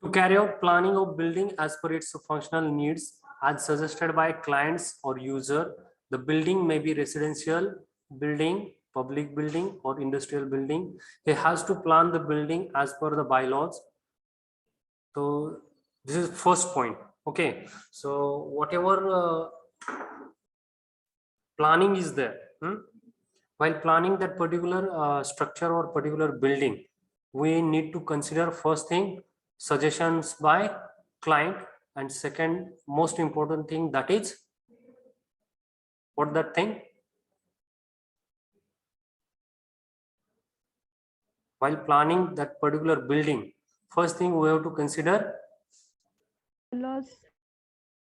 To carry out planning of building as per its functional needs as suggested by clients or user, the building may be residential building, public building, or industrial building. He has to plan the building as per the bylaws. So this is first point. Okay, so whatever planning is there, while planning that particular structure or particular building, we need to consider first thing suggestions by client, and second most important thing, that is what that thing, while planning that particular building, first thing we have to consider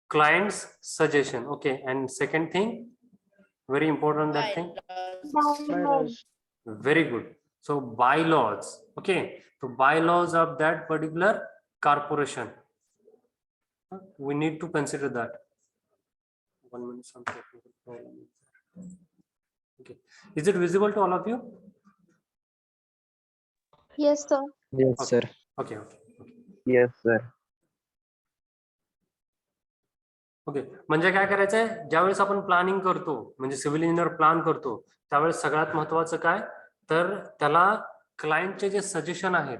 client's suggestion. Okay, and second thing, very important, that thing, Bylaws. very good. So bylaws. Okay, so bylaws of that particular corporation, we need to consider that. 1 minute, some technical problem. Okay, is it visible to all of you? Yes, sir. Yes, Okay. sir. Okay. Yes, sir. Okay, म्हणजे काय करायचंय, ज्यावेळेस आपण planning करतो, म्हणजे civil engineer plan करतो, त्यावेळेस सगळ्यात महत्वाचं काय, तर त्याला क्लायंटचे जे सजेशन आहेत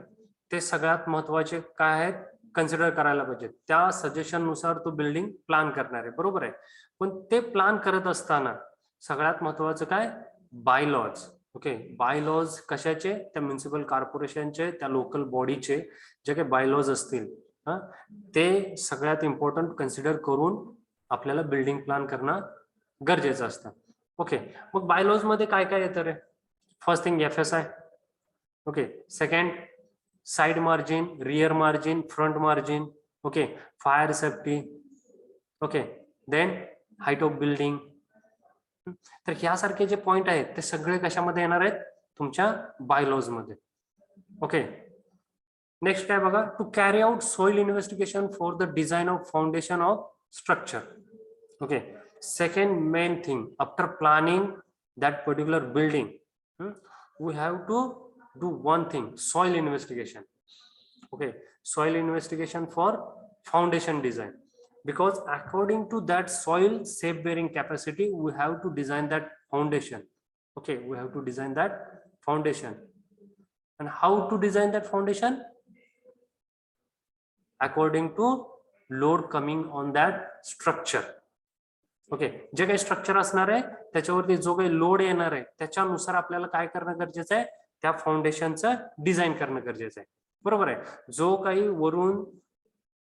ते सगळ्यात महत्वाचे काय आहेत कन्सिडर करायला पाहिजे. त्या सजेशन नुसार तो बिल्डिंग प्लॅन करणार आहे, बरोबर आहे. पण ते प्लॅन करत असताना सगळ्यात महत्वाचं काय, बायलॉज. ओके, बायलॉज कशाचे, त्या म्युनिसिपल कॉर्पोरेशनचे, त्या लोकल बॉडीचे जे काही बायलॉज असतील ते सगळ्यात इम्पॉर्टंट कन्सिडर करून आपल्याला बिल्डिंग प्लॅन करणं गरजेचं असतं. ओके, मग बायलॉज मध्ये काय काय येतं रे. First thing FSI. Okay, second side margin, rear margin, front margin. Okay, fire safety. Okay, then height of building. तर ह्यासारखे जे पॉइंट आहेत ते सगळे कशामध्ये येणार आहेत, तुमच्या बायलॉज मध्ये. ओके, नेक्स्ट काय बघा, to carry out soil investigation for the design of foundation of structure. Okay, second main thing, after planning that particular building, we have to do one thing, soil investigation. Okay, soil investigation for foundation design, because according to that soil safe bearing capacity we have to design that foundation. Okay, we have to design that foundation. And how to design that foundation? According to load coming on that structure. Okay, जे काही structure असणार आहे त्याच्यावरती जो काही load येणार आहे त्याच्यानुसार आपल्याला काय करणं गरजेचं आहे, त्या फाउंडेशनचं डिझाईन करणं गरजेचं आहे, बरोबर आहे. जो काही वरून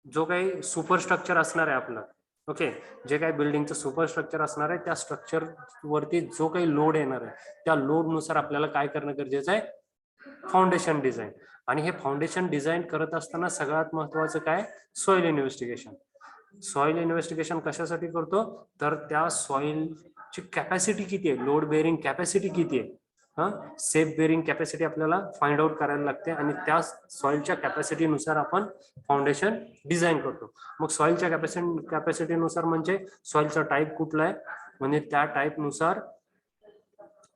जो काही सुपरस्ट्रक्चर असणार आहे आपलं, ओके, जे काही बिल्डिंगचं सुपरस्ट्रक्चर असणार आहे त्या स्ट्रक्चर वरती जो काही लोड येणार आहे त्या लोड नुसार आपल्याला काय करणं गरजेचं आहे, फाउंडेशन डिझाईन. आणि हे फाउंडेशन डिझाईन करत असताना सगळ्यात महत्वाचं काय, सॉइल इन्व्हेस्टिगेशन. सॉइल इन्व्हेस्टिगेशन कशासाठी करतो, तर त्या सॉइलची कॅपॅसिटी किती आहे, लोड बेअरिंग कॅपॅसिटी किती आहे, सेफ बेअरिंग कॅपॅसिटी आपल्याला फाइंड आउट करायला लागते, आणि त्या सॉइलच्या कॅपॅसिटीनुसार आपण फाउंडेशन डिझाईन करतो. मग सॉइलच्या कॅपॅसिटीनुसार म्हणजे सॉइलचा टाईप कुठला आहे, म्हणजे त्या टाईप नुसार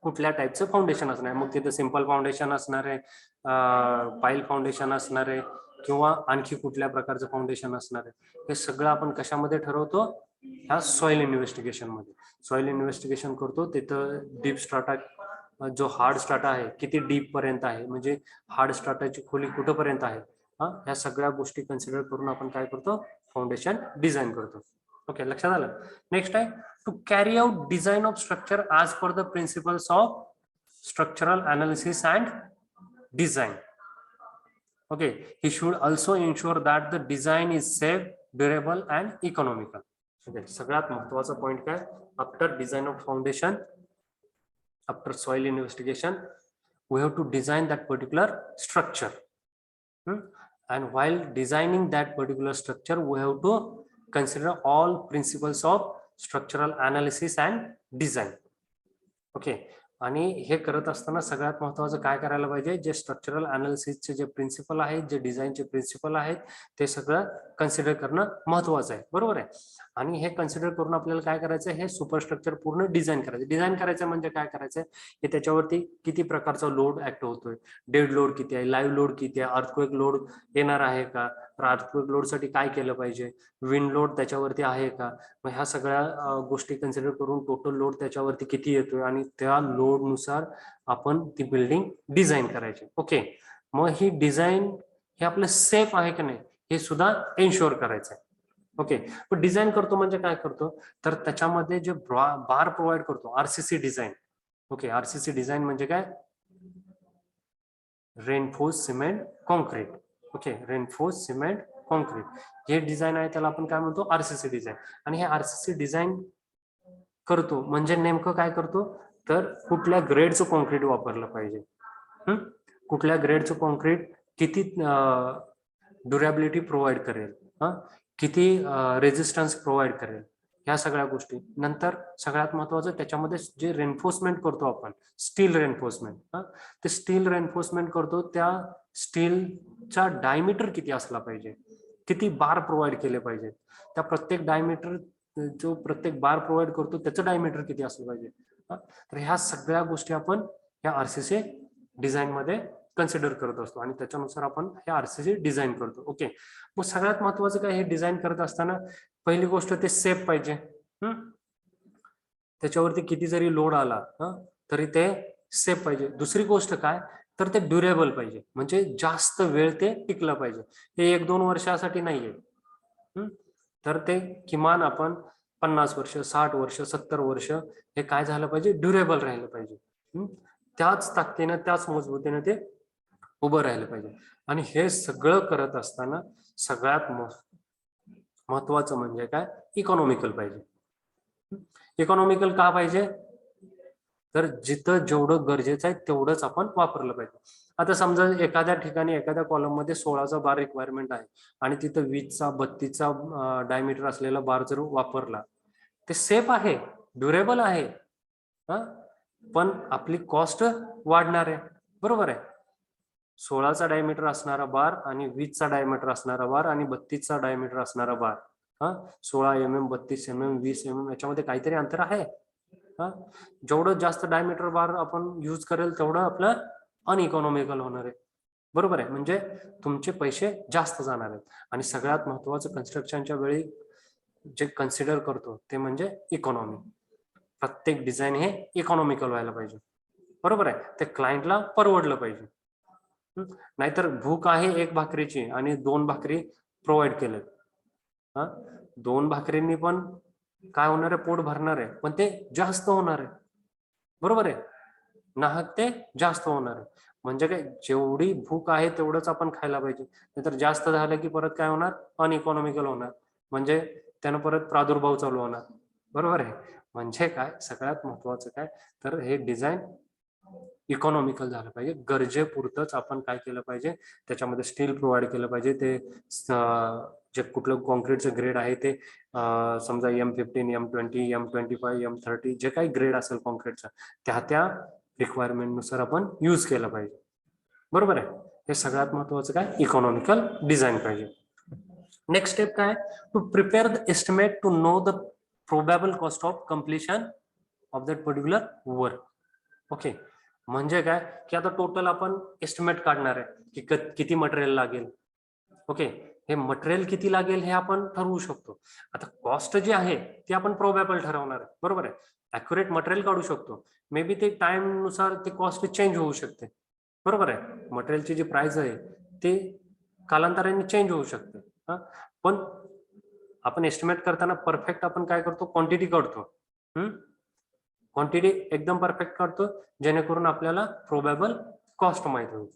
कुठल्या टाईपचं फाउंडेशन असणार आहे. मग तिथे सिंपल फाउंडेशन असणार आहे, पाईल फाउंडेशन असणार आहे, किंवा आणखी कुठल्या प्रकारचं फाउंडेशन असणार आहे, हे सगळं आपण कशामध्ये ठरवतो, ह्या सॉइल इन्व्हेस्टिगेशन मध्ये. सॉइल इन्व्हेस्टिगेशन करतो तिथं डीप स्ट्राटा, जो हार्ड स्ट्राटा आहे किती डीप पर्यंत आहे, म्हणजे हार्ड स्ट्राटाची खोली कुठपर्यंत आहे, ह्या सगळ्या गोष्टी कन्सिडर करून आपण काय करतो, फाउंडेशन डिझाईन करतो. ओके, लक्षात आलं. नेक्स्ट आहे to carry out design of structure as per the principles of structural analysis and design. Okay, he should also ensure that the design is safe, durable and economical. Okay, सगळ्यात महत्वाचा point काय, after design of foundation, after soil investigation, we have to design that particular structure. And while designing that particular structure, we have to consider all principles of structural analysis and design. Okay, आणि हे करत असताना सगळ्यात महत्वाचं काय करायला पाहिजे, जे स्ट्रक्चरल अनालिसिसचे जे प्रिन्सिपल आहेत, जे डिझाईनचे प्रिन्सिपल आहेत, ते सगळं कन्सिडर करणं महत्वाचं आहे, बरोबर आहे. आणि हे कन्सिडर करून आपल्याला काय करायचं, हे सुपरस्ट्रक्चर पूर्ण डिझाईन करायचं. डिझाईन करायचं म्हणजे काय करायचं, हे त्याच्यावरती किती प्रकारचा लोड ऍक्ट होतोय, डेड लोड किती आहे, लाईव्ह लोड किती आहे, अर्थक्वेक लोड येणार आहे का, तर अर्थक्वेक लोडसाठी काय केलं पाहिजे, विंड लोड त्याच्यावरती आहे का, मग ह्या सगळ्या गोष्टी कन्सिडर करून टोटल लोड त्याच्यावरती किती येतोय आणि त्या लोड नुसार आपण ती बिल्डिंग डिझाईन करायची. ओके, मग ही डिझाईन हे आपलं सेफ आहे की नाही हे सुद्धा एन्शुअर करायचं आहे. ओके, पण डिझाईन करतो म्हणजे काय करतो, तर त्याच्यामध्ये जे बार प्रोव्हाइड करतो RCC design. Okay, RCC design म्हणजे काय, reinforce cement concrete. Okay, reinforce cement concrete हे डिझाईन आहे त्याला आपण काय म्हणतो, आरसीसी डिझाईन. आणि हे आरसीसी डिझाईन करतो म्हणजे नेमकं काय करतो, तर कुठल्या ग्रेडचं कॉन्क्रीट वापरलं पाहिजे, कुठल्या ग्रेडचं कॉन्क्रीट किती ड्युरेबिलिटी प्रोव्हाइड करेल, किती रेजिस्टन्स प्रोव्हाइड करेल, ह्या सगळ्या गोष्टी. नंतर सगळ्यात महत्वाचं त्याच्यामध्ये जे रेन्फोर्समेंट करतो आपण, स्टील रेन्फोर्समेंट, ते स्टील रेन्फोर्समेंट करतो त्या स्टीलचा डायमीटर किती असला पाहिजे, किती बार प्रोव्हाइड केले पाहिजे, त्या प्रत्येक डायमीटर जो प्रत्येक बार प्रोव्हाइड करतो त्याचं डायमीटर किती असलं पाहिजे. तर ह्या सगळ्या गोष्टी आपण ह्या आरसीसी डिझाईन मध्ये कन्सिडर करत असतो आणि त्याच्यानुसार आपण हे आरसीसी डिझाईन करतो. ओके, मग सगळ्यात महत्वाचं काय, हे डिझाईन करत असताना पहिली गोष्ट ते सेफ पाहिजे. त्याच्यावरती किती जरी लोड आला तरी ते सेफ पाहिजे. दुसरी गोष्ट काय, तर ते ड्युरेबल पाहिजे, म्हणजे जास्त वेळ ते टिकलं पाहिजे. ते 1-2 वर्षासाठी नाहीये, तर ते किमान आपण 50 वर्ष, 60 वर्ष, 70 वर्ष हे काय झालं पाहिजे, ड्युरेबल राहिलं पाहिजे. त्याच ताकदीनं त्याच मजबूतीने ते उभं राहिलं पाहिजे. आणि हे सगळं करत असताना सगळ्यात महत्वाचं म्हणजे काय, इकॉनॉमिकल पाहिजे. इकॉनॉमिकल का पाहिजे, तर जिथं जेवढं गरजेचं आहे तेवढंच आपण वापरलं पाहिजे. आता समजा एखाद्या ठिकाणी एखाद्या कॉलम मध्ये 16चा बार रिक्वायरमेंट आहे आणि तिथं 20चा 32चा डायमीटर असलेला बार जर वापरला, ते सेफ आहे, ड्युरेबल आहे, पण आपली कॉस्ट वाढणार आहे, बरोबर आहे. 16चा डायमीटर असणारा बार आणि 20चा डायमीटर असणारा बार आणि 32चा डायमीटर असणारा बार, 16 mm, 32 mm, 20 mm याच्यामध्ये काहीतरी अंतर आहे. जेवढं जास्त डायमीटर बार आपण यूज करेल तेवढं आपलं अनइकॉनॉमिकल होणार आहे, बरोबर आहे. म्हणजे तुमचे पैसे जास्त जाणार आहेत. आणि सगळ्यात महत्वाचं कन्स्ट्रक्शनच्या वेळी जे कन्सिडर करतो ते म्हणजे इकॉनॉमी. प्रत्येक डिझाईन हे इकॉनॉमिकल व्हायला पाहिजे, बरोबर आहे. ते क्लायंटला परवडलं पाहिजे. नाहीतर भूक आहे 1 भाकरीची आणि 2 भाकरी प्रोव्हाइड केले, 2 भाकरींनी पण काय होणार आहे, पोट भरणार आहे, पण ते जास्त होणार आहे, बरोबर आहे. नाहक ते जास्त होणार आहे. म्हणजे काय, जेवढी भूक आहे तेवढंच आपण खायला पाहिजे, नाहीतर जास्त झालं की परत काय होणार, अनइकॉनॉमिकल होणार, म्हणजे त्यानं परत प्रादुर्भाव चालू होणार, बरोबर आहे. म्हणजे काय, सगळ्यात महत्वाचं काय, तर हे डिझाईन इकॉनॉमिकल झालं पाहिजे. गरजेपुरतच आपण काय केलं पाहिजे, त्याच्यामध्ये स्टील प्रोव्हाइड केलं पाहिजे. ते जे कुठलं कॉन्क्रीटचं ग्रेड आहे ते समजा M15, M20, M25, M30 जे काही ग्रेड असेल कॉन्क्रीटचा त्या रिक्वायरमेंट नुसार आपण यूज केलं पाहिजे, बरोबर आहे. हे सगळ्यात महत्वाचं काय, इकॉनॉमिकल डिझाईन पाहिजे. नेक्स्ट स्टेप काय, to prepare the estimate to know the probable cost of completion of that particular work. Okay, म्हणजे काय की आता टोटल आपण एस्टिमेट काढणार आहे की किती मटेरियल लागेल. ओके, हे मटेरियल किती लागेल हे आपण ठरवू शकतो. आता कॉस्ट जी आहे ती आपण प्रोबॅबल ठरवणार आहे, बरोबर आहे. अॅक्युरेट मटेरियल काढू शकतो, मे बी ते टाइम नुसार ती कॉस्ट चेंज होऊ शकते, बरोबर आहे. मटेरियलची जी प्राइस आहे ते कालांतराने चेंज होऊ शकते, पण आपण एस्टिमेट करताना परफेक्ट आपण काय करतो, क्वांटिटी काढतो. क्वांटिटी एकदम परफेक्ट काढतो जेणेकरून आपल्याला प्रोबॅबल कॉस्ट माहित होईल,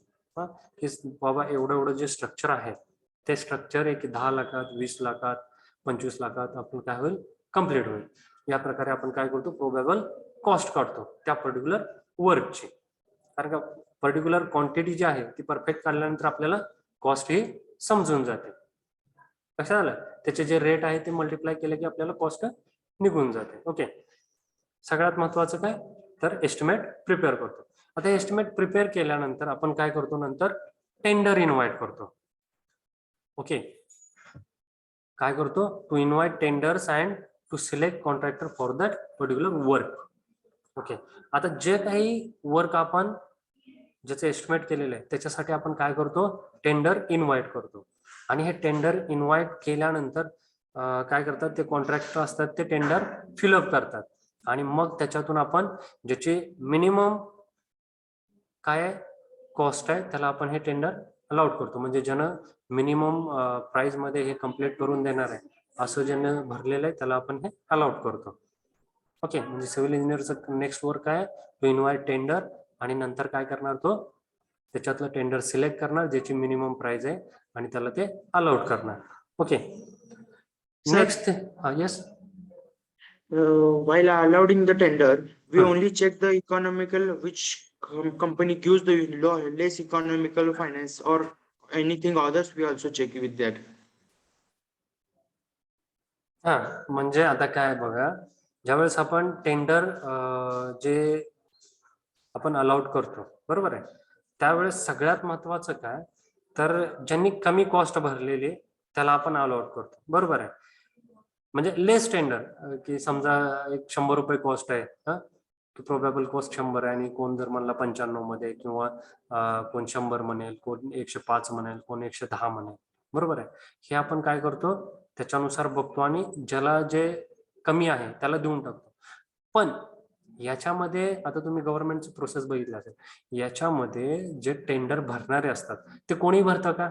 की बाबा एवढं जे स्ट्रक्चर आहे ते स्ट्रक्चर एक 10 लाखात, 20 लाखात, 25 लाखात आपण काय होईल, कम्प्लीट होईल. या प्रकारे आपण काय करतो, प्रोबॅबल कॉस्ट काढतो त्या पर्टिक्युलर वर्कची. कारण का पर्टिक्युलर क्वांटिटी जी आहे ती परफेक्ट काढल्यानंतर आपल्याला कॉस्ट ही समजून जाते. कसं झालं, त्याचे जे रेट आहे ते मल्टिप्लाय केले की आपल्याला कॉस्ट निघून जाते. ओके, सगळ्यात महत्वाचं काय, तर एस्टिमेट प्रिपेअर करतो. आता एस्टिमेट प्रिपेअर केल्यानंतर आपण काय करतो, नंतर टेंडर इन्व्हाइट करतो. ओके, काय करतो, to invite tenders and to select contractor for that particular work. Okay, आता जे काही वर्क आपण ज्याचं एस्टिमेट केलेलं आहे त्याच्यासाठी आपण काय करतो, टेंडर इन्व्हाइट करतो. आणि हे टेंडर इन्व्हाइट केल्यानंतर काय करतात, ते कॉन्ट्रॅक्टर असतात ते टेंडर फिलअप करतात आणि मग त्याच्यातून आपण ज्याची मिनिमम काय कॉस्ट आहे त्याला आपण हे टेंडर अलाउट करतो. म्हणजे ज्यानं मिनिमम प्राइस मध्ये हे कम्प्लीट करून देणार आहे असं ज्यानं भरलेलं आहे त्याला आपण हे अलाउट करतो. ओके, म्हणजे सिव्हिल इंजिनियरचं नेक्स्ट वर्क आहे टू इन्व्हाइट टेंडर आणि नंतर काय करणार तो त्याच्यातलं टेंडर सिलेक्ट करणार ज्याची मिनिमम प्राइस आहे आणि त्याला ते अलाउट करणार. Okay, Sir, next yes. while allowing the tender, we Hmm. only check the economical, which company gives the less economical finance or anything others, we also check with that. हा, म्हणजे आता काय बघा, ज्यावेळेस आपण टेंडर जे आपण अलाउट करतो बरोबर आहे, त्यावेळेस सगळ्यात महत्वाचं काय तर ज्यांनी कमी कॉस्ट भरलेली त्याला आपण अलाउट करतो बरोबर आहे. म्हणजे लेस टेंडर की समजा एक 100 रुपये कॉस्ट आहे, प्रोबेबल कॉस्ट 100 आहे आणि कोण जर म्हणला 95 मध्ये किंवा कोण 100 म्हणेल, कोण 105 म्हणेल, कोण 110 म्हणेल बरोबर आहे. हे आपण काय करतो त्याच्यानुसार बघतो आणि ज्याला जे कमी आहे त्याला देऊन टाकतो. पण याच्यामध्ये आता तुम्ही गव्हर्नमेंटची प्रोसेस बघितली असेल, याच्यामध्ये जे टेंडर भरणारे असतात ते कोणी भरतं का?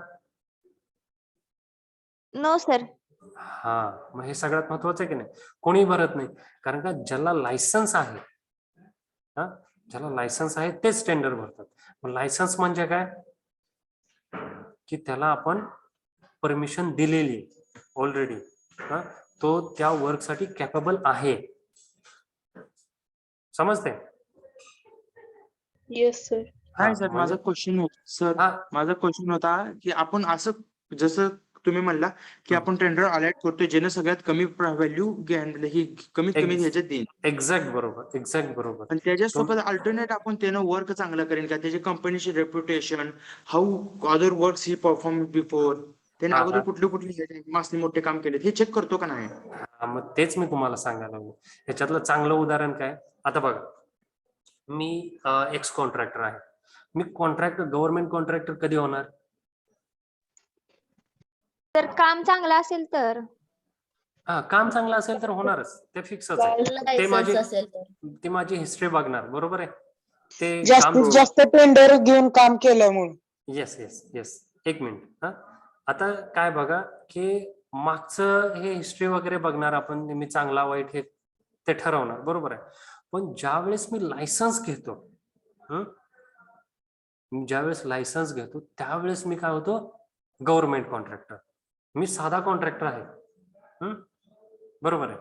No sir. हा, मग हे सगळ्यात महत्वाचं आहे की नाही, कोणी भरत नाही. कारण का ज्याला लायसन्स आहे, ज्याला लायसन्स आहे तेच टेंडर भरतात. मग लायसन्स म्हणजे काय की त्याला आपण परमिशन दिलेली ऑलरेडी, तो त्या वर्कसाठी कॅपेबल आहे. समजते? Yes sir. नाही सर, माझा क्वेश्चन सर, हा. माझा क्वेश्चन होता की आपण असं जसं तुम्ही म्हणला की आपण टेंडर अलॉट करतोय ज्याने सगळ्यात कमी व्हॅल्यू ही कमीत कमी ह्याच्यात देईल, एक्झॅक्ट बरोबर, एक्झॅक्ट बरोबर. आणि त्याच्यासोबत अल्टरनेट आपण त्यानं वर्क चांगलं करेल का, त्याची कंपनीची reputation, how other works he perform before, त्याने अगोदर कुठले कुठले मासनी मोठे काम केले हे चेक करतो का नाही? मग तेच मी तुम्हाला सांगायला लागलो. ह्याच्यातलं चांगलं उदाहरण काय, आता बघा मी एक्स कॉन्ट्रॅक्टर आहे, मी कॉन्ट्रॅक्टर गव्हर्नमेंट कॉन्ट्रॅक्टर कधी होणार? तर काम चांगलं असेल तर. हा, काम चांगलं असेल तर होणारच, ते फिक्सच आहे. ते माझी हिस्ट्री बघणार बरोबर आहे. ते काम जास्तीत जास्त टेंडर घेऊन काम केलं म्हणून. येस येस येस, एक मिनिट. हा, आता काय बघा की मागचं हे हिस्ट्री वगैरे बघणार आपण, मी चांगला वाईट हे ते ठरवणार बरोबर आहे. पण ज्यावेळेस मी लायसन्स घेतो, ज्यावेळेस लायसन्स घेतो त्यावेळेस मी काय होतो, गव्हर्नमेंट कॉन्ट्रॅक्टर. मी साधा कॉन्ट्रॅक्टर आहे बरोबर आहे.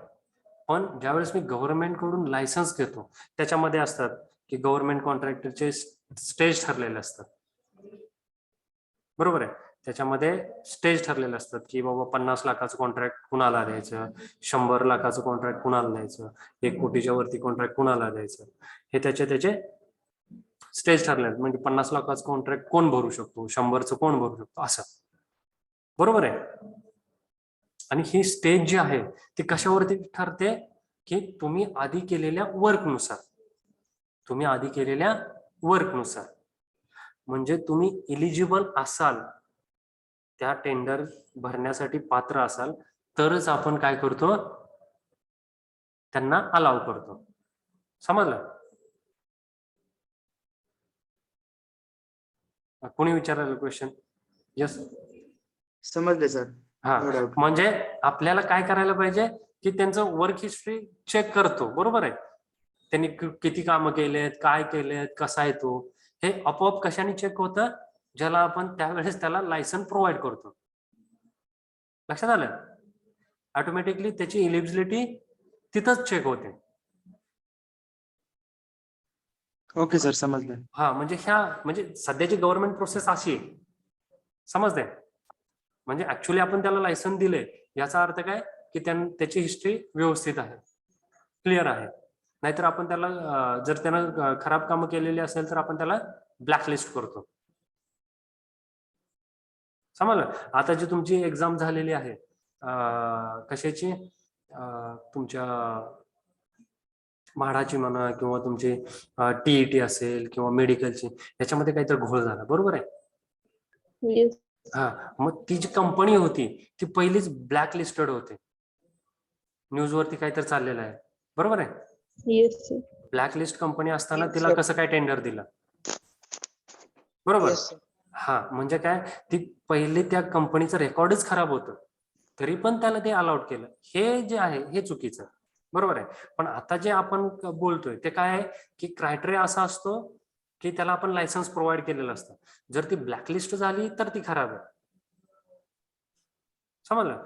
पण ज्यावेळेस मी गव्हर्नमेंट कडून लायसन्स घेतो त्याच्यामध्ये असतात की गव्हर्नमेंट कॉन्ट्रॅक्टरचे स्टेज ठरलेले असतात बरोबर आहे. त्याच्यामध्ये स्टेज ठरलेले असतात की बाबा 50 लाखाचं कॉन्ट्रॅक्ट कुणाला द्यायचं, 100 लाखाचं कॉन्ट्रॅक्ट कुणाला द्यायचं, 1 कोटीच्या वरती कॉन्ट्रॅक्ट कुणाला द्यायचं, हे त्याचे स्टेज ठरले आहेत. म्हणजे 50 लाखाचं कॉन्ट्रॅक्ट कोण भरू शकतो, 100चं कोण भरू शकतो, असं बरोबर आहे. आणि ही स्टेज जी आहे ती कशावरती ठरते की तुम्ही आधी केलेल्या वर्कनुसार, म्हणजे तुम्ही इलिजिबल असाल, त्या टेंडर भरण्यासाठी पात्र असाल तरच आपण काय करतो, त्यांना अलाव करतो. समजलं? कोणी विचारलं क्वेश्चन? यस, समजले सर. हा, No doubt. म्हणजे आपल्याला काय करायला पाहिजे की त्यांचं वर्क हिस्ट्री चेक करतो बरोबर आहे. त्यांनी किती कामं केलेत, काय केलेत, कसा आहे तो, हे आपोआप कशाने चेक होतं, ज्याला आपण त्यावेळेस त्याला लायसन प्रोव्हाइड करतो. लक्षात आलं? ऑटोमॅटिकली त्याची इलिजिबिलिटी तिथंच चेक होते. ओके सर, समजलं. हा, म्हणजे सध्याची गव्हर्नमेंट प्रोसेस अशी आहे, समजते? म्हणजे ऍक्च्युली आपण त्याला लायसन दिले याचा अर्थ काय की त्याची हिस्ट्री व्यवस्थित आहे, क्लिअर आहे. नाहीतर आपण त्याला जर त्यानं खराब कामं केलेली असेल तर आपण त्याला ब्लॅकलिस्ट करतो. समजलं? आता जी तुमची एक्झाम झालेली आहे कशाची, तुमच्या म्हाडाची म्हणा किंवा तुमची TET असेल किंवा मेडिकलची, याच्यामध्ये काहीतरी घोळ झाला बरोबर आहे. हा, मग ती जी कंपनी होती ती पहिलीच ब्लॅक लिस्टेड होते. न्यूज वरती काहीतरी चाललेलं आहे, बरोबर आहे. Yes sir. Black list company असताना Yes, तिला sir. कसं काय टेंडर दिलं, बरोबर. Yes, sir. हा, म्हणजे काय, ती पहिले त्या कंपनीचं रेकॉर्डच खराब होतं तरी पण त्याला ते अलाउड केलं. हे जे आहे हे चुकीचं, बरोबर आहे. पण आता जे आपण बोलतोय ते काय आहे की क्रायटेरिया असा असतो की त्याला आपण लायसन्स प्रोव्हाइड केलेलं असतं. जर ती ब्लॅकलिस्ट झाली तर ती खराब आहे, समजलं.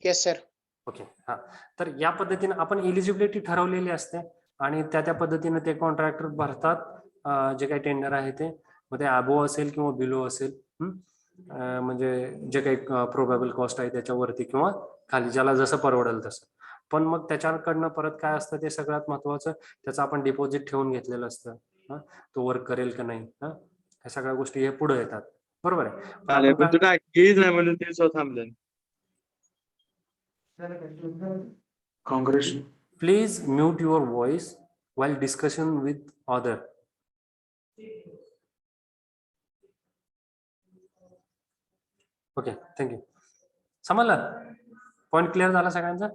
Yes, sir. ओके, हा. तर या पद्धतीने आपण एलिजिबिलिटी ठरवलेली असते आणि त्या पद्धतीने ते कॉन्ट्रॅक्टर भरतात जे काही टेंडर आहे ते. मग ते अबो असेल किंवा बिलो असेल, म्हणजे जे काही प्रोबेबल कॉस्ट आहे त्याच्यावरती किंवा खाली, ज्याला जसं परवडेल तसं. पण मग त्याच्याकडनं परत काय असतं ते सगळ्यात महत्वाचं, त्याचं आपण डिपॉझिट ठेवून घेतलेलं असतं. तो वर्क करेल का नाही, ह्या सगळ्या गोष्टी हे पुढे येतात, बरोबर आहे. पण चालेल, आपण पण तुला ऐकलीच नाही म्हणून ते स्वतः थांबलं. Congress. Please mute your voice while discussion with other. Okay, thank you. समजलं? पॉइंट क्लिअर झाला सगळ्यांचा?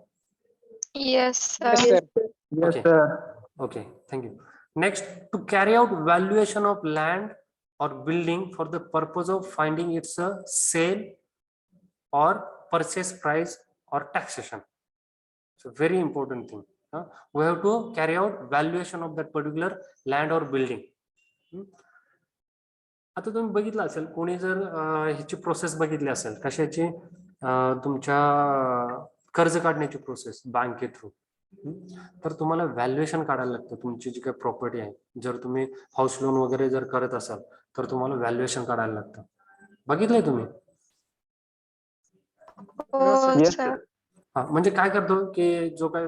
Yes Yes, sir. Okay. Okay, thank you. Next, to carry out valuation of land or building for the purpose of finding its a sale or purchase price or taxation. So very important thing. We have to carry out valuation of that particular land or building. आता तुम्ही बघितलं असेल, कोणी जर ह्याची process बघितली असेल, कशाची, तुमच्या कर्ज काढण्याची प्रोसेस बँके थ्रू, तर तुम्हाला व्हॅल्युएशन काढायला लागतं तुमची जी काही प्रॉपर्टी आहे. जर तुम्ही हाऊस लोन वगैरे जर करत असाल तर तुम्हाला व्हॅल्युएशन काढायला लागतं. बघितलंय तुम्ही? No, sir. हो Yes, सर. हा, म्हणजे काय करतो की जो काय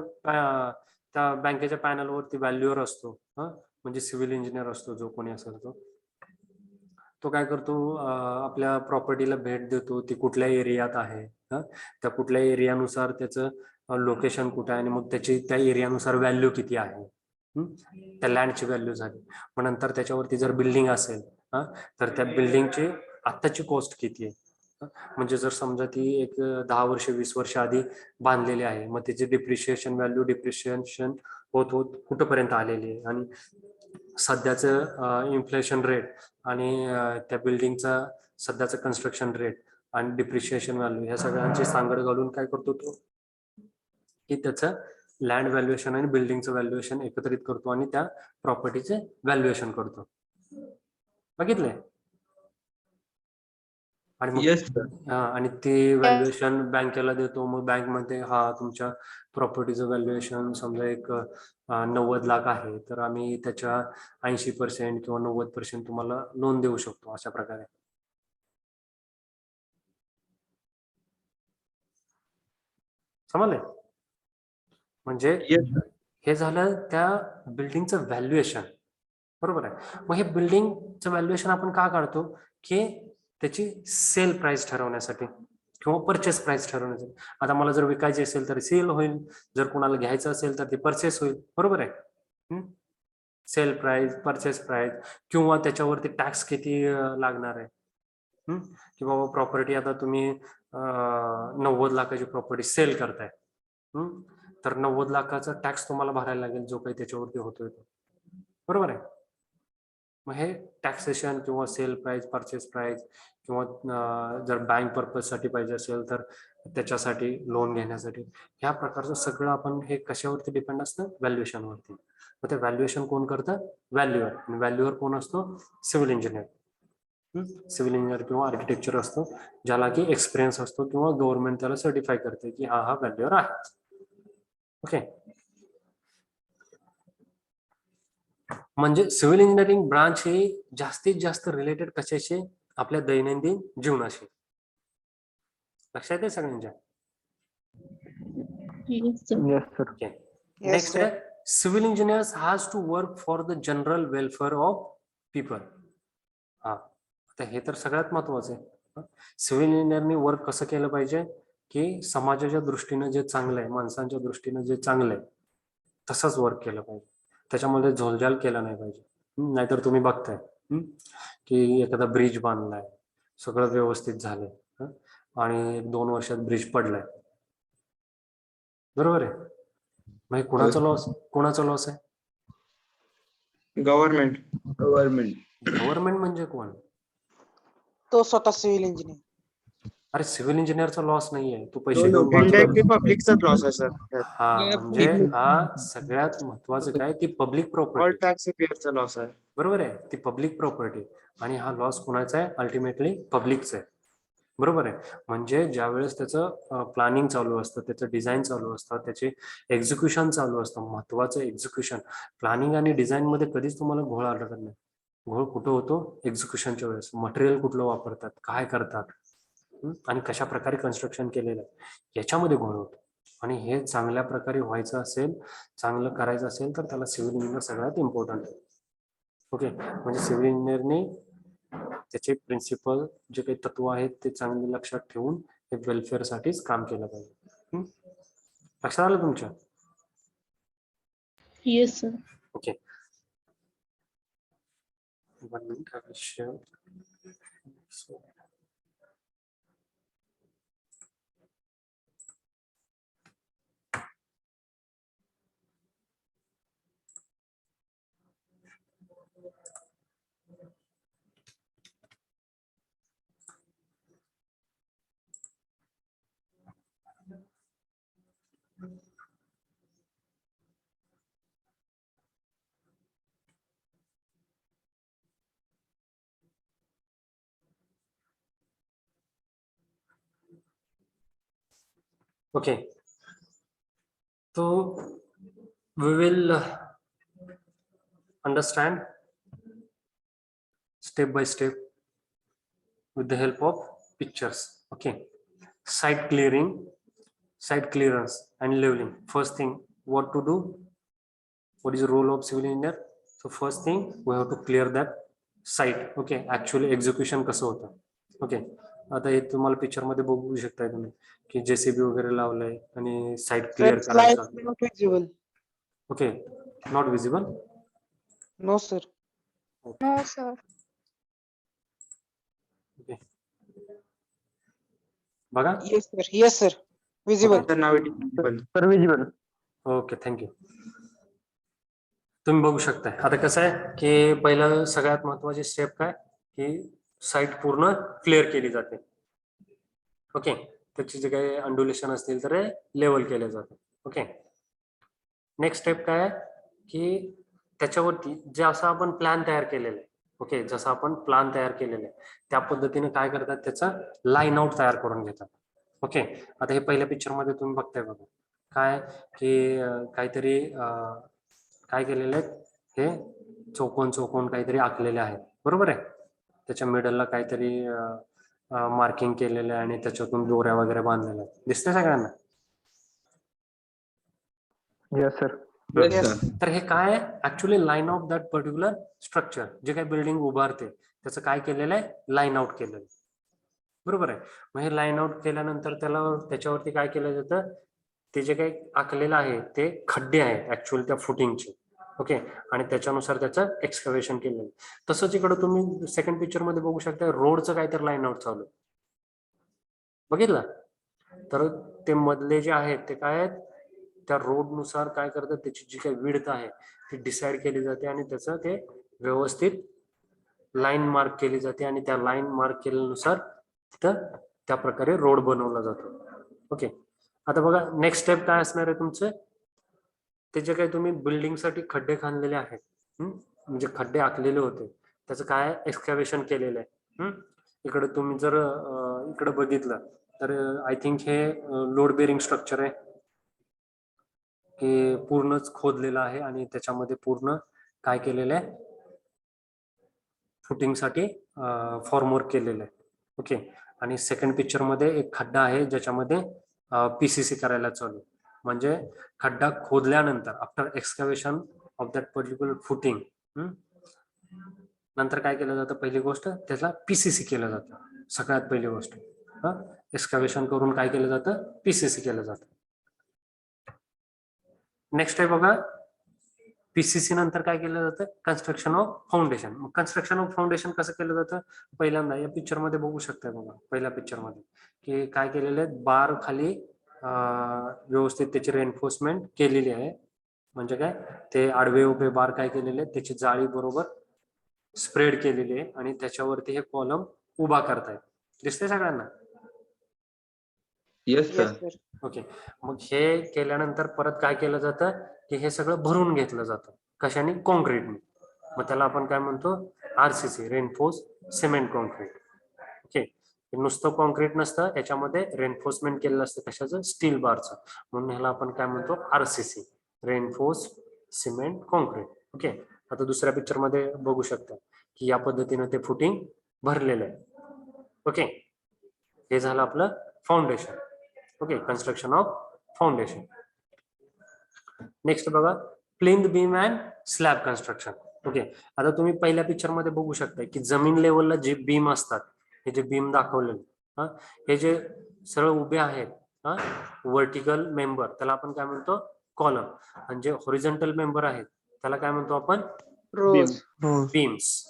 त्या बँकेच्या पॅनलवरती व्हॅल्युअर असतो, म्हणजे सिव्हिल इंजिनियर असतो जो कोणी असेल तो काय करतो, आपल्या प्रॉपर्टीला भेट देतो, ती कुठल्या एरियात आहे, त्या कुठल्या एरियानुसार त्याचं लोकेशन कुठे आहे आणि मग त्याची त्या एरियानुसार व्हॅल्यू किती आहे, त्या लँडची व्हॅल्यू झाली. मग नंतर त्याच्यावरती जर बिल्डिंग असेल तर त्या बिल्डिंगची आत्ताची कॉस्ट किती आहे. म्हणजे जर समजा ती एक 10 वर्ष 20 वर्ष आधी बांधलेली आहे, मग त्याची डिप्रिशिएशन होत होत कुठपर्यंत आलेली आहे आणि सध्याचं इन्फ्लेशन रेट आणि त्या बिल्डिंगचा सध्याचं कन्स्ट्रक्शन रेट आणि डिप्रिशिएशन व्हॅल्यू ह्या सगळ्यांची सांगड घालून काय करतो तो की त्याचं लँड व्हॅल्युएशन आणि बिल्डिंगचं व्हॅल्युएशन एकत्रित करतो आणि त्या प्रॉपर्टीचे व्हॅल्युएशन करतो. बघितलंय? आणि मग आणि ते व्हॅल्युएशन बँकेला देतो. मग बँक मध्ये तुमच्या प्रॉपर्टीचं व्हॅल्युएशन समजा एक 90 लाख आहे, तर आम्ही त्याच्या 80% किंवा 90% तुम्हाला लोन देऊ शकतो, अशा प्रकारे. समजले? म्हणजे हे झालं त्या बिल्डिंगचं व्हॅल्युएशन, बरोबर आहे. मग हे बिल्डिंगचं व्हॅल्युएशन आपण का काढतो की त्याची सेल प्राइस ठरवण्यासाठी किंवा परचेस प्राइस ठरवण्यासाठी. आता मला जर विकायची असेल तर सेल होईल, जर कोणाला घ्यायचं असेल तर ती परचेस होईल, बरोबर आहे. सेल प्राइस, परचेस प्राइस, किंवा त्याच्यावरती टॅक्स किती लागणार आहे, की बाबा प्रॉपर्टी आता तुम्ही 90 लाखाची प्रॉपर्टी सेल करताय, तर 90 लाखाचा टॅक्स तुम्हाला भरायला लागेल जो काही त्याच्यावरती होतोय तो, बरोबर आहे. मग हे टॅक्सेशन किंवा सेल प्राइस, परचेस प्राइस किंवा जर बँक पर्पज साठी पाहिजे असेल तर त्याच्यासाठी लोन घेण्यासाठी, ह्या प्रकारचं सगळं आपण हे कशावरती डिपेंड असतं, व्हॅल्युएशन वरती. मग ते व्हॅल्युएशन कोण करतं? व्हॅल्युअर. व्हॅल्युअर कोण असतो? Civil engineer. सिव्हिल इंजिनियर किंवा आर्किटेक्चर असतो, ज्याला की एक्सपिरियन्स असतो किंवा गव्हर्नमेंट त्याला सर्टिफाय करते की हा व्हॅल्युअर आहे. ओके. म्हणजे सिव्हिल इंजिनिअरिंग ब्रांच ही जास्तीत जास्त रिलेटेड कशाशी? आपल्या दैनंदिन जीवनाशी. लक्षात आहे सगळ्यांच्या? नेक्स्ट आहे, civil engineers has to work for the general welfare of people. आता हे तर सगळ्यात महत्वाचं आहे. सिव्हिल इंजिनियरनी वर्क कसं केलं पाहिजे की समाजाच्या दृष्टीने जे चांगलं आहे, माणसांच्या दृष्टीने जे चांगलं आहे तसंच वर्क केलं पाहिजे. त्याच्यामध्ये झोलझाल केला नाही पाहिजे. नाहीतर तुम्ही बघताय की एखादा ब्रिज बांधलाय सगळं व्यवस्थित झालंय. हं? आणि 2 वर्षात ब्रिज पडलाय. बरोबर आहे. मग हे कुणाचा लॉस आहे? गव्हर्नमेंट. गव्हर्नमेंट म्हणजे कोण? तो स्वतः सिव्हिल इंजिनियर. अरे सिव्हिल इंजिनियरचा लॉस नाहीये, तू पैसे घेऊन इनडायरेक्टली बाजूला. पब्लिकचाच लॉस आहे सर. हा म्हणजे हा सगळ्यात महत्वाचं काय, ती पब्लिक ऑल प्रॉपर्टी. टॅक्स पेअरचा लॉस आहे. बरोबर आहे, ती पब्लिक प्रॉपर्टी. आणि हा लॉस कुणाचा आहे? अल्टिमेटली पब्लिकचा आहे. बरोबर आहे. म्हणजे ज्यावेळेस त्याचं प्लॅनिंग चालू असतं, त्याचं डिझाईन चालू असतं, त्याचे एक्झिक्युशन चालू असतं. महत्वाचं एक्झिक्युशन. प्लॅनिंग आणि डिझाईन मध्ये कधीच तुम्हाला घोळ आढळत नाही. घोळ कुठं होतो? एक्झिक्युशनच्या वेळेस. मटेरियल कुठलं वापरतात, काय करतात, आणि कशा प्रकारे कन्स्ट्रक्शन केलेलं आहे, याच्यामध्ये घोळ होतो. आणि हे चांगल्या प्रकारे व्हायचं असेल, चांगलं करायचं असेल, तर त्याला सिव्हिल इंजिनियर सगळ्यात इम्पॉर्टंट आहे. ओके. म्हणजे सिव्हिल इंजिनियरने त्याचे प्रिन्सिपल जे काही तत्व आहेत ते चांगले लक्षात ठेवून हे वेलफेअर साठीच काम केलं पाहिजे. लक्षात आलं तुमच्या? Yes, sir. ओके. 1 मिनिट अवश्य. Okay, so we will understand step by step with the help of pictures. Okay, site clearing, site clearance and leveling. First thing, what to do? What is the role of civil engineer? So first thing, we have to clear that site. Okay, actually execution कसं होतं. Okay, आता हे तुम्हाला picture मध्ये बघू शकताय तुम्ही की जेसीबी वगैरे लावलंय आणि साइट क्लिअर Sir, करायचा. slide not visible. Okay, not visible. No, sir. No, sir. Okay, बघा. Yes, sir. Yes, sir. Visible. तर नाव visible. Sir, visible. Okay, thank you. तुम्ही बघू शकताय. आता कसं आहे की पहिलं सगळ्यात महत्वाची स्टेप काय की साईट पूर्ण क्लिअर केली जाते. ओके, त्याचे जे काही अंडुलेशन असतील तर लेवल केले जाते. ओके, नेक्स्ट स्टेप काय आहे की त्याच्यावरती जे असं आपण प्लॅन तयार केलेलं आहे. ओके, जसं आपण प्लॅन तयार केलेलं आहे त्या पद्धतीने काय करतात, त्याचा लाईन आउट तयार करून घेतात. ओके, आता हे पहिल्या पिक्चर मध्ये तुम्ही बघताय बघा काय की काहीतरी काय केलेले आहेत, हे चौकोन चौकोन काहीतरी आखलेले आहेत. बरोबर आहे. त्याच्या मिडलला काहीतरी मार्किंग केलेलं आहे आणि त्याच्यातून दोऱ्या वगैरे बांधलेल्या आहेत. दिसतंय सगळ्यांना? Yes, sir. तर हे काय आहे, actually line of that particular structure. जे काही बिल्डिंग उभारते त्याचं काय केलेलं आहे, लाईन आउट केलेलं आहे. बरोबर आहे. मग हे लाईन आउट केल्यानंतर त्याच्यावरती काय केलं जातं, ते जे काही आखलेलं आहे ते खड्डे आहेत ऍक्च्युअली त्या फुटिंगचे. ओके, आणि त्याच्यानुसार त्याचं एक्सकव्हेशन केलेलं आहे. तसंच इकडे तुम्ही सेकंड पिक्चर मध्ये बघू शकता रोडचं काहीतरी लाईन आउट चालू बघितलं. तर ते मधले जे आहेत ते काय आहेत, त्या रोड नुसार काय करतात, त्याची जी काही विड्थ आहे ती डिसाइड केली जाते आणि त्याचं ते व्यवस्थित लाईन मार्क केली जाते आणि त्या लाईन मार्क केल्यानुसार तिथं त्या प्रकारे रोड बनवला जातो. ओके, आता बघा नेक्स्ट स्टेप काय असणार आहे तुमचं, ते जे काही तुम्ही बिल्डिंग साठी खड्डे खांदलेले आहेत, म्हणजे खड्डे आखलेले होते त्याचं काय एक्सकॅव्हेशन केलेलं आहे. इकडे तुम्ही जर इकडे बघितलं तर आय थिंक हे लोड बेरिंग स्ट्रक्चर आहे की पूर्णच खोदलेलं आहे आणि त्याच्यामध्ये पूर्ण काय केलेलं आहे, फुटिंगसाठी फॉर्मवर्क केलेलं आहे. ओके, आणि सेकंड पिक्चर मध्ये एक खड्डा आहे ज्याच्यामध्ये पीसीसी करायला चालू. म्हणजे खड्डा खोदल्यानंतर after excavation of that particular footing नंतर काय केलं जातं, पहिली गोष्ट त्याला पीसीसी केलं जातं. सगळ्यात पहिली गोष्ट एक्सकॅव्हेशन करून काय केलं जातं, पीसीसी केलं जातं. नेक्स्ट आहे बघा पीसीसी नंतर काय केलं जातं, कन्स्ट्रक्शन ऑफ फाउंडेशन. मग कन्स्ट्रक्शन ऑफ फाउंडेशन कसं केलं जातं, पहिल्यांदा या पिक्चर मध्ये बघू शकता बघा, पहिल्या पिक्चर मध्ये की काय केलेलं आहे, बार खाली व्यवस्थित त्याची रेनफोर्समेंट केलेली आहे. म्हणजे काय, ते आडवे उभे बार काय केलेले आहेत, त्याची जाळी बरोबर स्प्रेड केलेली आहे आणि त्याच्यावरती हे कॉलम उभा करतायत. दिसते सगळ्यांना? Yes Yes, sir. sir. Okay. मग हे केल्यानंतर परत काय केलं जातं की हे सगळं भरून घेतलं जातं. कशाने? कॉन्क्रीटने. मग त्याला आपण काय म्हणतो, RCC, reinforce cement concrete. Okay. नुसतं कॉन्क्रीट नसतं, त्याच्यामध्ये रेनफोर्समेंट केलेलं असतं. कशाचं? स्टील बारचं. म्हणून ह्याला आपण काय म्हणतो, RCC, reinforce cement concrete. Okay. आता दुसऱ्या पिक्चर मध्ये बघू शकता की या पद्धतीने ते फुटिंग भरलेलं आहे. ओके. हे झालं आपलं foundation. Okay, construction of foundation. Next बघा, plinth beam and slab construction. Okay. आता तुम्ही पहिल्या पिक्चर मध्ये बघू शकता की जमीन लेवलला जे बीम असतात, हे जे बीम दाखवलेले, हा, हे जे सरळ उभे आहेत, हा, व्हर्टिकल मेंबर, त्याला आपण काय म्हणतो, कॉलम. आणि जे हॉरिझॉन्टल मेंबर आहेत त्याला काय म्हणतो आपण, Rows. Beams.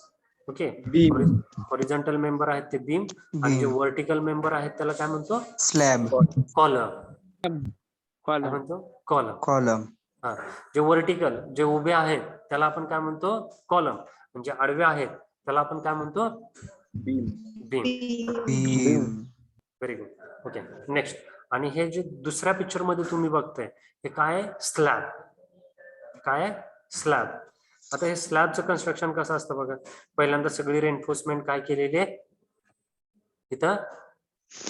Okay. Beam. Horizontal member आहेत ते बीम, आणि जे व्हर्टिकल मेंबर आहेत त्याला काय म्हणतो, स्लॅब, कॉलम. काय म्हणतो, कॉलम. कॉलम, हा, जे व्हर्टिकल, जे उभे आहेत त्याला आपण काय म्हणतो, कॉलम. म्हणजे आडवे आहेत त्याला आपण काय म्हणतो, beam. Beam. Beam, very good. Okay. Next. आणि हे जे दुसऱ्या पिक्चर मध्ये तुम्ही बघताय हे काय आहे, स्लॅब. काय आहे, स्लॅब. आता हे स्लॅबचं कन्स्ट्रक्शन कसं असतं बघा, पहिल्यांदा सगळी रेनफोर्समेंट काय केलेली आहे, इथं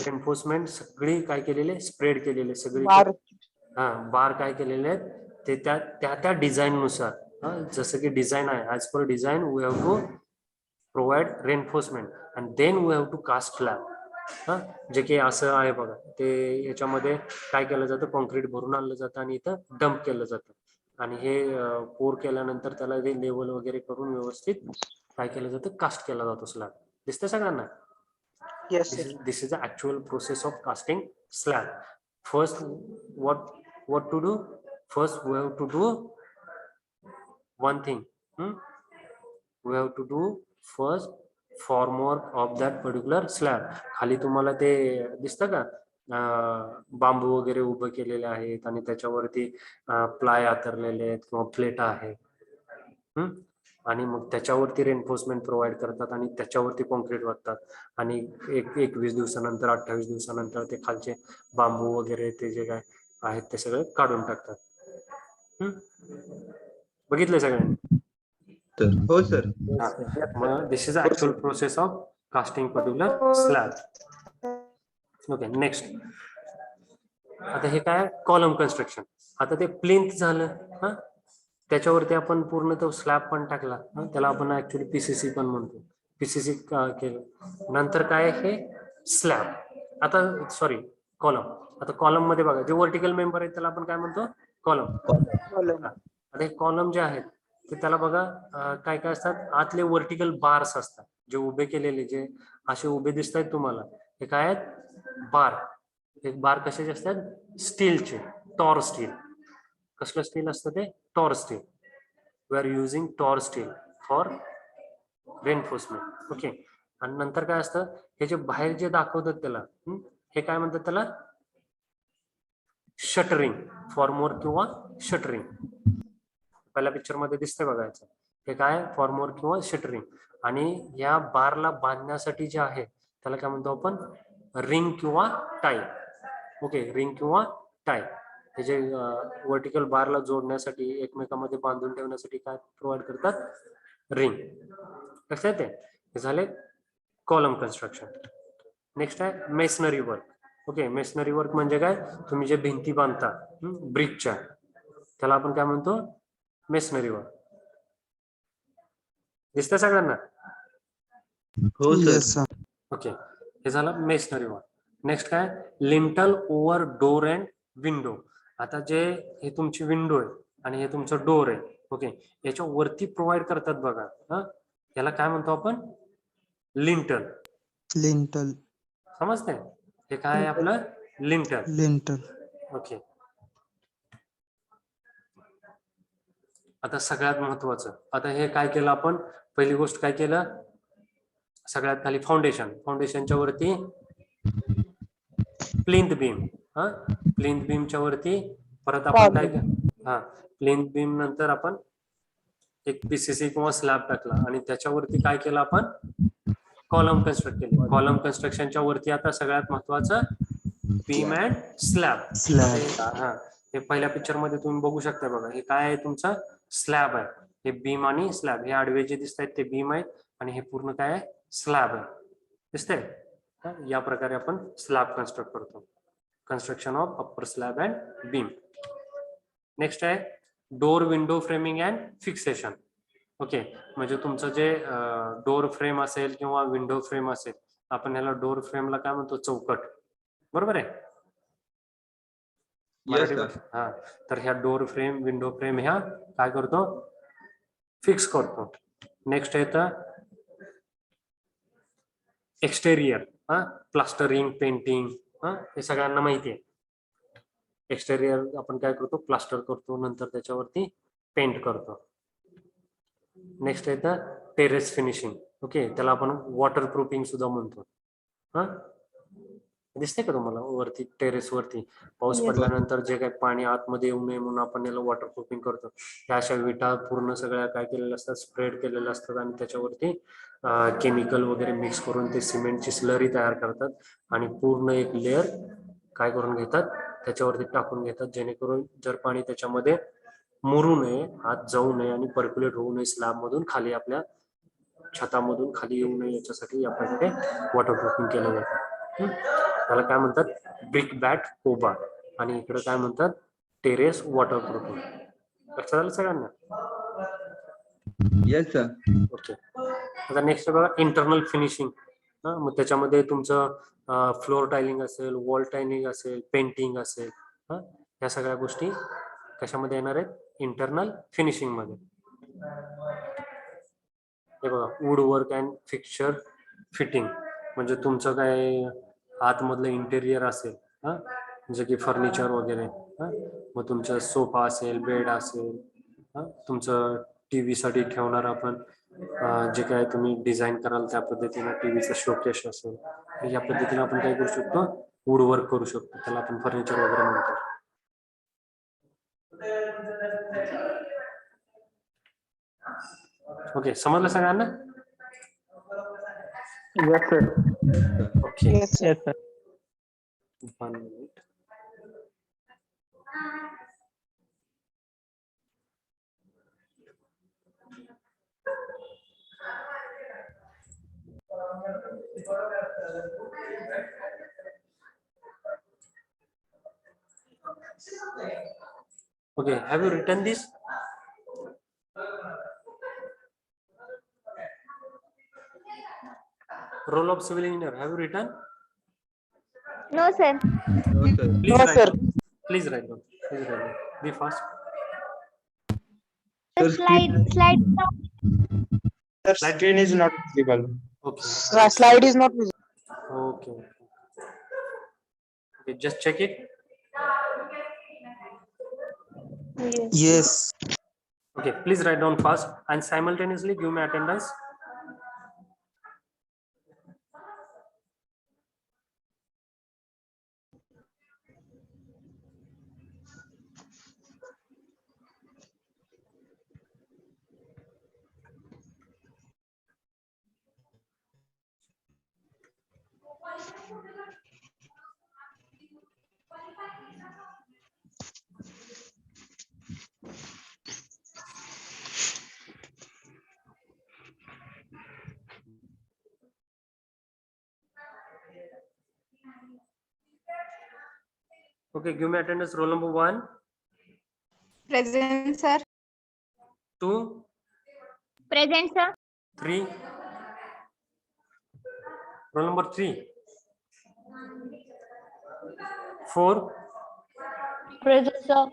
रेनफोर्समेंट सगळी काय केलेली, स्प्रेड केलेली सगळी. Bar. हा, बार काय केलेले आहेत ते त्या डिझाईन नुसार, जसं की डिझाईन आहे, as per design we have to provide reinforcement and then we have to cast slab. हा, जे की असं आहे बघा, ते याच्यामध्ये काय केलं जातं, कॉन्क्रीट भरून आणलं जातं आणि इथं डम्प केलं जातं. आणि हे पोर केल्यानंतर त्याला लेवल वगैरे करून व्यवस्थित काय केलं जातं, कास्ट केला जातो स्लॅब. दिसतं सगळ्यांना? Yes, sir. This is the actual process of casting slab. First, what to do? First, we have to do one thing. We have to do first formwork of that particular slab. खाली तुम्हाला ते दिसतं का, बांबू वगैरे उभे केलेले आहेत आणि त्याच्यावरती प्लाय आतरलेले आहेत किंवा प्लेटा आहेत. आणि मग त्याच्यावरती रेनफोर्समेंट प्रोव्हाइड करतात आणि त्याच्यावरती कॉन्क्रीट वाटतात. आणि 21 दिवसानंतर, 28 दिवसानंतर ते खालचे बांबू वगैरे ते जे काय आहेत ते सगळे काढून टाकतात. बघितलंय सगळ्यांनी? हो सर. मग this is actual process of casting particular slab. Okay. Next. आता हे काय, कॉलम कन्स्ट्रक्शन. आता ते प्लिंथ झालं, हा, त्याच्यावरती आपण पूर्ण तो स्लॅब पण टाकला, त्याला आपण ऍक्च्युअली पीसीसी पण म्हणतो. पीसीसी केलं नंतर काय, हे स्लॅब. आता सॉरी, कॉलम. आता कॉलम मध्ये बघा, जे व्हर्टिकल मेंबर आहे त्याला आपण काय म्हणतो, कॉलम. Column. आता हे कॉलम जे आहेत ते त्याला बघा, काय काय असतात, आतले व्हर्टिकल बार्स असतात, जे उभे केलेले, जे असे उभे दिसत आहेत तुम्हाला, हे काय आहेत, बार. हे बार कशाचे असतात, स्टीलचे, टॉर स्टील. कसलं स्टील असतं ते, tor steel. We are using tor steel for reinforcement. Okay. आणि नंतर काय असतं, हे जे बाहेर जे दाखवतात त्याला, हे काय म्हणतात त्याला, शटरिंग, फॉर्मवर्क किंवा शटरिंग. पहिल्या पिक्चर मध्ये दिसतंय बघायचं, हे काय, फॉर्मवर्क किंवा शटरिंग. आणि या बारला बांधण्यासाठी जे आहे त्याला काय म्हणतो आपण, रिंग किंवा टाय. ओके, रिंग किंवा टाय. हे जे व्हर्टिकल बारला जोडण्यासाठी, एकमेकांमध्ये बांधून ठेवण्यासाठी काय प्रोव्हाइड करतात, रिंग. लक्षात येते? हे झाले कॉलम कन्स्ट्रक्शन. नेक्स्ट आहे masonry work. Okay. Masonry work म्हणजे काय, तुम्ही जे भिंती बांधता ब्रिकच्या, त्याला आपण काय म्हणतो, मेसनरी वर्क. दिसतं सगळ्यांना? हो येस सर. Sir, okay. हे झालं मेसनरी वर्क. नेक्स्ट काय, lintel over door and window. आता जे हे तुमची विंडो आहे आणि हे तुमचं डोर आहे, ओके, याच्या वरती प्रोव्हाइड करतात बघा, याला काय म्हणतो आपण, लिंटल. लिंटल, समजतंय? हे काय आहे आपलं, लिंटल. Lintel, okay. आता सगळ्यात महत्वाचं, आता हे काय केलं आपण, पहिली गोष्ट काय केलं, सगळ्यात खाली फाउंडेशनच्या वरती प्लिंथ बीम, हा प्लिंथ बीमच्या वरती परत आपण काय हा प्लिंथ बीम नंतर आपण एक पीसीसी किंवा स्लॅब टाकला आणि त्याच्यावरती काय केलं आपण, कॉलम कन्स्ट्रक्ट केले. कॉलम कन्स्ट्रक्शनच्या वरती आता सगळ्यात महत्वाचं बीम अँड स्लॅब. स्लॅब. हा हे पहिल्या पिक्चर मध्ये तुम्ही बघू शकता बघा, हे काय आहे तुमचं स्लॅब आहे. हे बीम आणि स्लॅब, हे आडवे जे दिसत आहेत ते बीम आहेत आणि हे पूर्ण काय आहे स्लॅब आहे. दिसतंय या प्रकारे आपण स्लॅब कन्स्ट्रक्ट करतो. Construction of upper slab and beam. Next आहे door window framing and fixation. Okay, म्हणजे तुमचं जे डोर फ्रेम असेल किंवा विंडो फ्रेम असेल, आपण ह्याला डोर फ्रेमला काय म्हणतो, चौकट, बरोबर आहे Yes, मराठी sir. भाषेत. हा तर ह्या डोर फ्रेम विंडो फ्रेम ह्या काय करतो, फिक्स करतो. नेक्स्ट येतं एक्सटेरियर, हा प्लास्टरिंग पेंटिंग, हा हे सगळ्यांना माहिती आहे. एक्सटेरियर आपण काय करतो, प्लास्टर करतो, नंतर त्याच्यावरती पेंट करतो. नेक्स्ट येतं टेरेस फिनिशिंग. ओके, त्याला आपण वॉटर प्रूफिंग सुद्धा म्हणतो. हा दिसते का तुम्हाला वरती टेरेस वरती पाऊस Yes. पडल्यानंतर जे काही पाणी आतमध्ये येऊ नये म्हणून आपण याला वॉटर प्रूफिंग करतो. त्या अशा विटा पूर्ण सगळ्या काय केलेल्या असतात, स्प्रेड केलेल्या असतात आणि त्याच्यावरती केमिकल वगैरे मिक्स करून ते सिमेंटची स्लरी तयार करतात आणि पूर्ण एक लेअर काय करून घेतात, त्याच्यावरती टाकून घेतात, जेणेकरून जर पाणी त्याच्यामध्ये मुरू नये, आत जाऊ नये आणि पर्क्युलेट होऊ नये, स्लॅब मधून खाली आपल्या छतामधून खाली येऊ नये याच्यासाठी या प्रकारे वॉटरप्रूफिंग केलं जातं. त्याला काय म्हणतात, ब्रिक बॅट कोबा आणि इकडे काय म्हणतात, टेरेस वॉटरप्रूफिंग. लक्षात आलं सगळ्यांना? Yes, sir. ओके, आता नेक्स्ट बघा इंटरनल फिनिशिंग. मग त्याच्यामध्ये तुमचं फ्लोर टायलिंग असेल, वॉल टायलिंग असेल, पेंटिंग असेल, या सगळ्या गोष्टी कशामध्ये येणार आहेत, इंटरनल फिनिशिंग मध्ये. हे बघा wood work and fixture fitting, म्हणजे तुमचं काय आतमधलं इंटेरियर असेल, म्हणजे की फर्निचर वगैरे, मग तुमचं सोफा असेल, बेड असेल, तुमचं टीव्ही साठी ठेवणार आपण जे काय तुम्ही डिझाईन कराल त्या पद्धतीने टीव्हीचं शोकेस असेल, या पद्धतीने आपण काय करू शकतो, वुड वर्क करू शकतो, त्याला आपण फर्निचर वगैरे म्हणतो. ओके, समजलं सगळ्यांना? Yes, sir. Okay, Yes, sir. Yes, sir. 1 minute. Okay, have you written this? Role of civil engineer, have you written? No, sir. No, sir. Please No, write sir. down. Please write down. Please write down. Be fast. The Sir, slide. Sir, screen is not visible. Okay. Slide is not visible. Okay. Okay, just check it. Yes. Yes. Okay, please write down fast and simultaneously give me attendance. Okay, give me attendance. Roll number 1, Present, sir. 2, Present, sir. 3. Roll number 3, 4, Present, sir.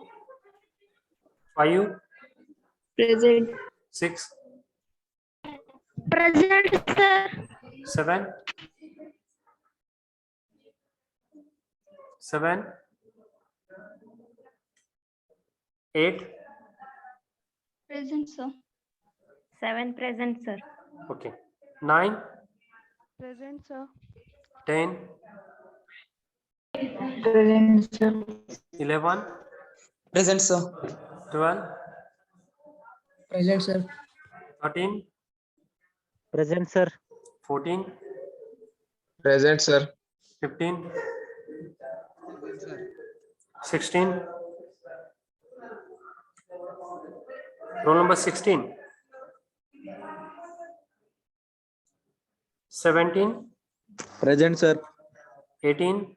5, Present. 6, Present, sir. 7, 8, Present, sir. 7 present, sir. Okay. 9, Present, sir. 10, Present, sir. 11, Present, sir. 12, Present, sir. 13, Present, sir. 14, Present, sir. 15, 16. Roll number 16. 17, Present, sir. 18,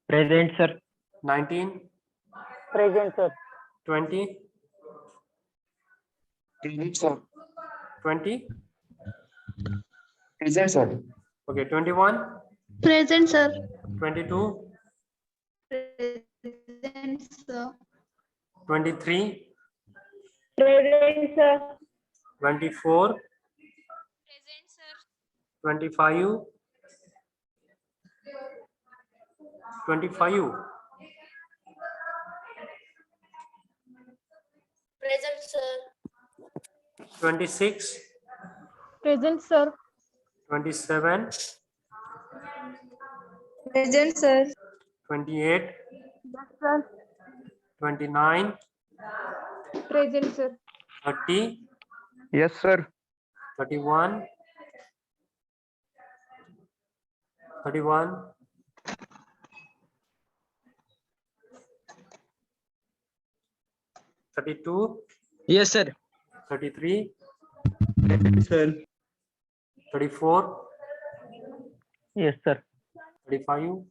Present, sir. 19, Present, sir. 20, Present, sir. 20. Present, sir. Okay, 21, Present, sir. 22, Present, sir. 23, Present, sir. 24, Present, sir. 25, 25, Present, sir. 26, Present, sir. 27, Present, sir. 28, Yes, sir. 29, Present, sir. 30, Yes, sir. 31, 31, 32, Yes, sir. 33, Sir. 34, Yes, sir. 35,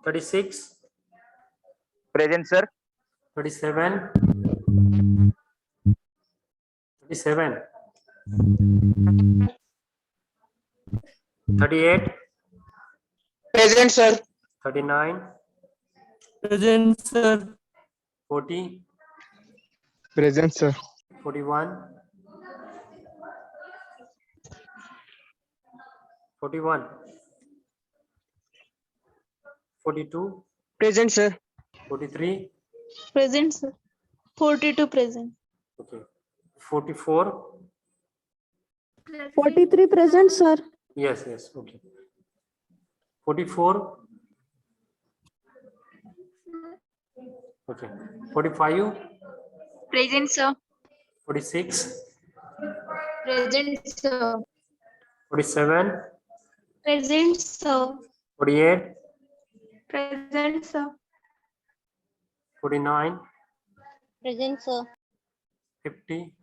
36, Present, sir. 37, 37, 38, Present, sir. 39, Present, sir. 40, Present, sir. 41, 41, 42, Present, sir. 43, Present, sir. 42 present. okay, 44, 43 present, sir. yes, yes, okay, 44, okay, 45, Present, sir. 46, Present, sir. 47, Present, sir. 48, Present, sir. 49, Present, sir. 50,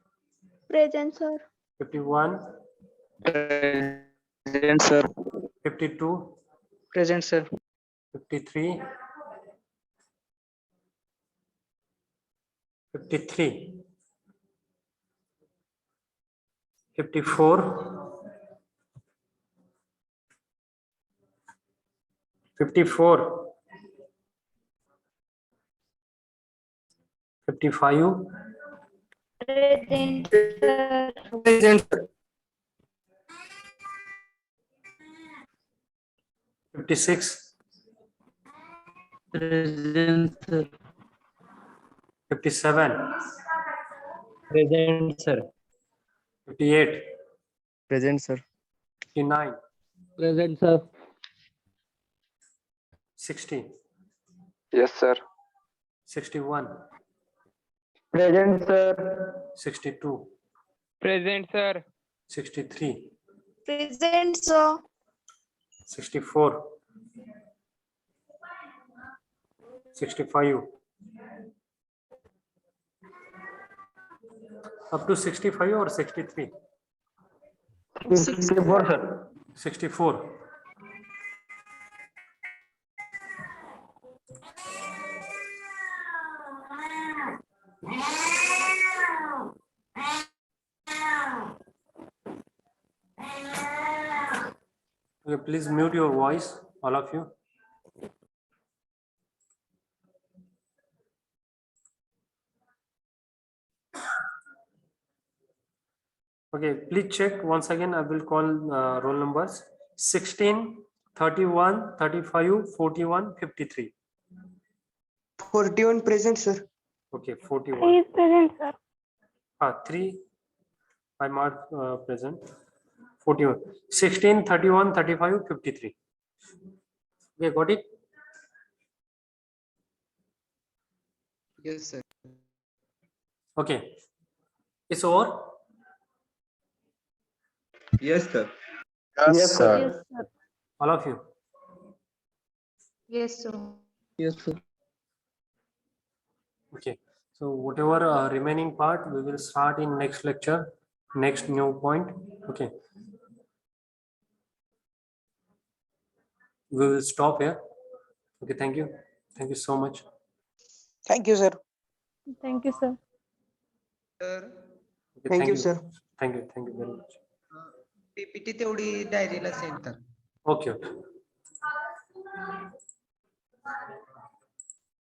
Present, sir. 51, Present, sir. 52, Present, sir. 53, 53, 54, 54, 55, Present, sir. Present, sir. 56, Present, sir. 57, Present, sir. 58, Present, sir. 59, Present, sir. 60, Yes, sir. 61, Present, sir. 62, Present, sir. 63, Present, sir. 64, 65, up to 65 or 63, 64, sir. 64, okay, please mute your voice, all of you. Okay, please check once again. I will call roll numbers 16, 31, 35, 41, 53. 41 present, sir. Okay, 41. is present, sir. 3 I mark present. 41. 16, 31, 35, 53. Okay, got it? Yes, sir. Okay. It's over. Yes, sir. Yes, sir. Yes, sir. All of you. Yes, sir. Yes, sir. Okay. So whatever remaining part, we will start in next lecture, next new point. Okay. We will stop here. Okay. Thank you. Thank you so much. Thank you, sir. Thank you, sir. Okay, Thank you, sir. Thank you. Thank you very much. PPT तेवढी डायरीला send कर. Okay. Okay.